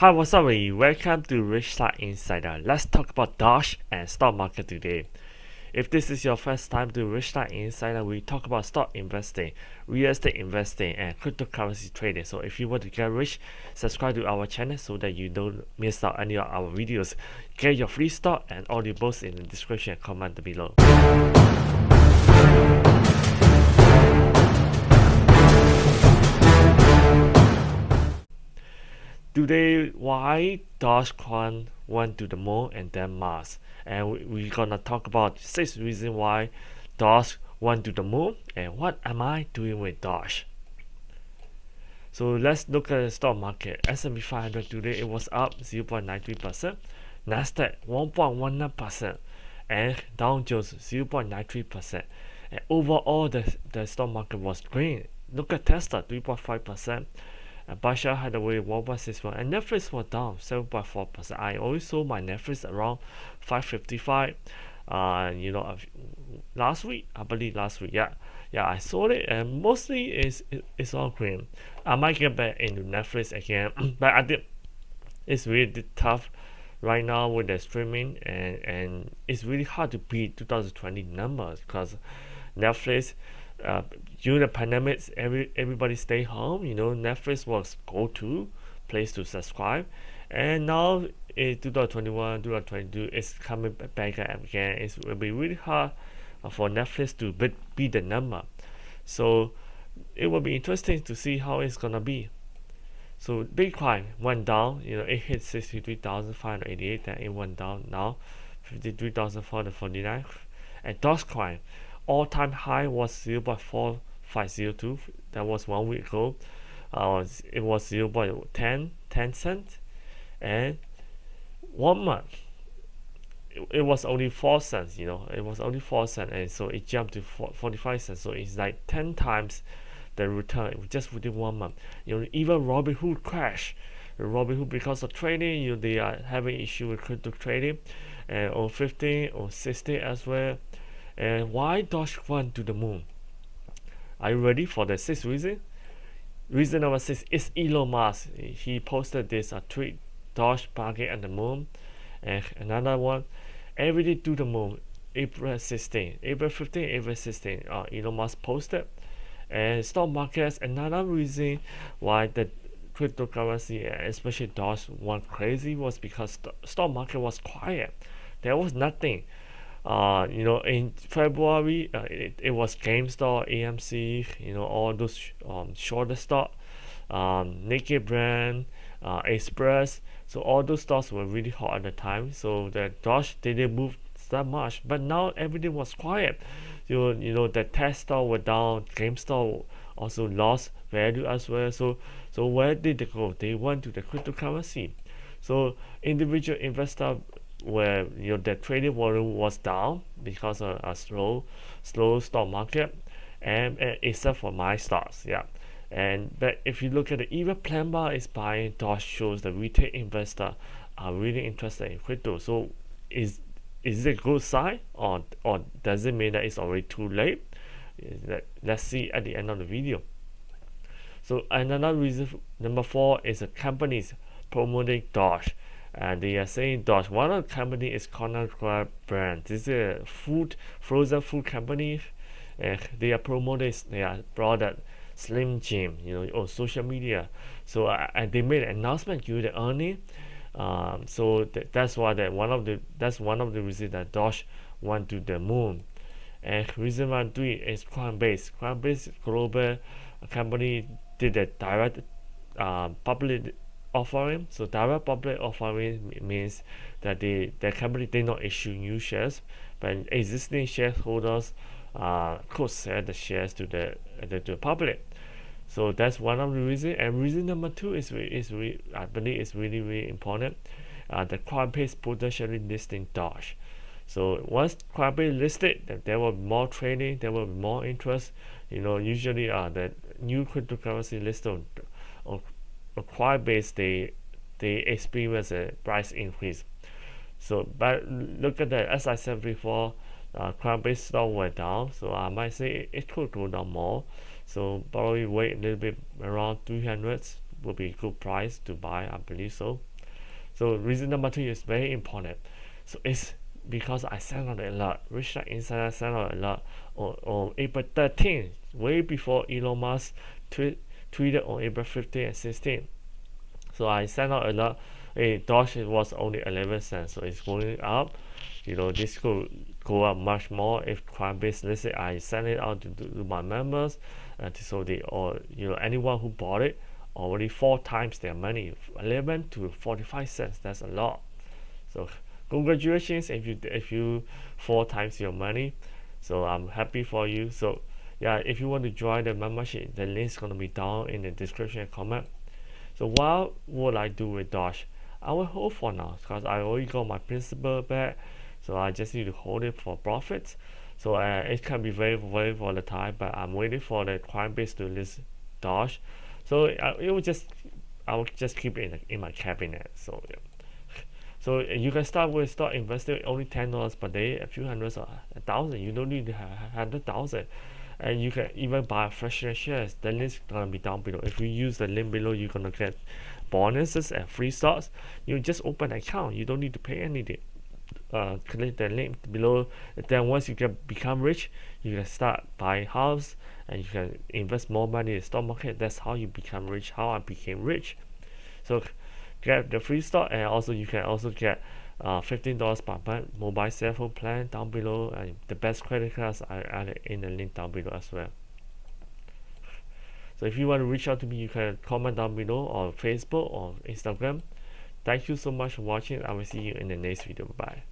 Hi, what's up, everybody? Welcome to Rich Side Insider. Let's talk about Doge and stock market today. If this is your first time to Rich Side Insider, we talk about stock investing, real estate investing, and cryptocurrency trading. So if you want to get rich, subscribe to our channel so that you don't miss out any of our videos. Get your free stock and all the posts in the description and comment below. Today, why Dogecoin went to the moon and then Mars, and we're gonna talk about 6 reasons why Doge went to the moon and what am I doing with Doge. So let's look at the stock market. S&P 500 today it was up 0.93%, Nasdaq 1.19%, and Dow Jones 0.93%. And overall, the stock market was green. Look at Tesla 3.5%. Berkshire Hathaway 1.61 and Netflix was down 7.4%. I always sold my Netflix around 555. Last week, I believe last week, yeah, I sold it and mostly it's all green. I might get back into Netflix again, but I did. It's really tough right now with the streaming and it's really hard to beat 2020 numbers because Netflix. During the pandemic, everybody stay home. Netflix was go-to place to subscribe, and now in 2021, 2022, it's coming back again. It will be really hard for Netflix to beat the number. So it will be interesting to see how it's gonna be. So Bitcoin went down. It hit 63,588. Then it went down now, 53,449. And Dogecoin all-time high was 0.4502. That was 1 week ago. It was 0.10 cents, and 1 month it was only 4 cents. It was only 4 cents, and so it jumped to 45 cents. So it's like 10 times the return just within 1 month. Even Robinhood crashed. Robinhood, because of trading, they are having issue with crypto trading, and on 15, on 16 as well. And why Doge went to the moon? Are you ready for the 6th reason? Reason number 6 is Elon Musk. He posted this tweet: Doge target at the moon. And another one, every day to the moon. April 16, April 15, April 16. Elon Musk posted. And stock markets, another reason why the cryptocurrency, especially Doge, went crazy was because the stock market was quiet. There was nothing. In February, it was GameStop, AMC, all those shorter stock, Naked Brand, Express. So all those stocks were really hot at the time. So the Doge didn't move that much, but now everything was quiet. The tech stock were down. GameStop also lost value as well. So where did they go? They went to the cryptocurrency. So individual investor where the trading volume was down because of a slow stock market, and except for my stocks, yeah. But if you look at the even Plumber is buying, Doge shows the retail investor are really interested in crypto. So is it a good sign, or does it mean that it's already too late? Let's see at the end of the video. So another reason, number 4, is the companies promoting Doge. And they are saying Doge. One of the company is Conagra brand. This is a frozen food company. They are promoting their product Slim Jim, on social media. So and they made an announcement during the earning. So that's one of the reasons that Doge went to the moon. And reason number 3 is Coinbase. Coinbase Global company did a direct public offering. So direct public offering means that the company did not issue new shares, but existing shareholders could sell the shares to the public. So that's one of the reasons. And reason number 2 is I believe is really important. The Coinbase potentially listing Doge. So once Coinbase listed, there will be more trading, there will be more interest. Usually the new cryptocurrency listed on Coinbase, they experience a price increase. So, but look at that. As I said before, Coinbase stock went down, so I might say it could go down more. So probably wait a little bit around 300 will be a good price to buy, I believe so. So reason number 2 is very important. So it's because I sent out a lot. Rich Like Insider sent out a lot on April 13th, way before Elon Musk tweeted on April 15 and 16. So I sent out a lot. Doge was only 11 cents, so it's going up. This could go up much more if Coinbase listed. I send it out to my members, so they or anyone who bought it already 4 times their money, 11 to 45 cents. That's a lot. So congratulations if you 4 times your money. So I'm happy for you. So yeah, if you want to join the membership, the link is gonna be down in the description and comment. So what would I do with Doge? I will hold for now because I already got my principal back. So I just need to hold it for profits. So it can be very, very volatile, but I'm waiting for the Coinbase to list Doge. So I will just keep it in my cabinet. So yeah. So you can start investing only $10 per day, a few hundreds or 1,000. You don't need 100,000. And you can even buy fractional shares. The link's gonna be down below. If you use the link below, you're gonna get bonuses and free stocks. You just open an account. You don't need to pay anything. Click the link below. Then once you become rich, you can start buying house and you can invest more money in the stock market. That's how you become rich. How I became rich. So get the free stock, and also you can also get $15 per month mobile cell phone plan down below, and the best credit cards are added in the link down below as well. So if you want to reach out to me, you can comment down below on Facebook or Instagram. Thank you so much for watching. I will see you in the next video. Bye.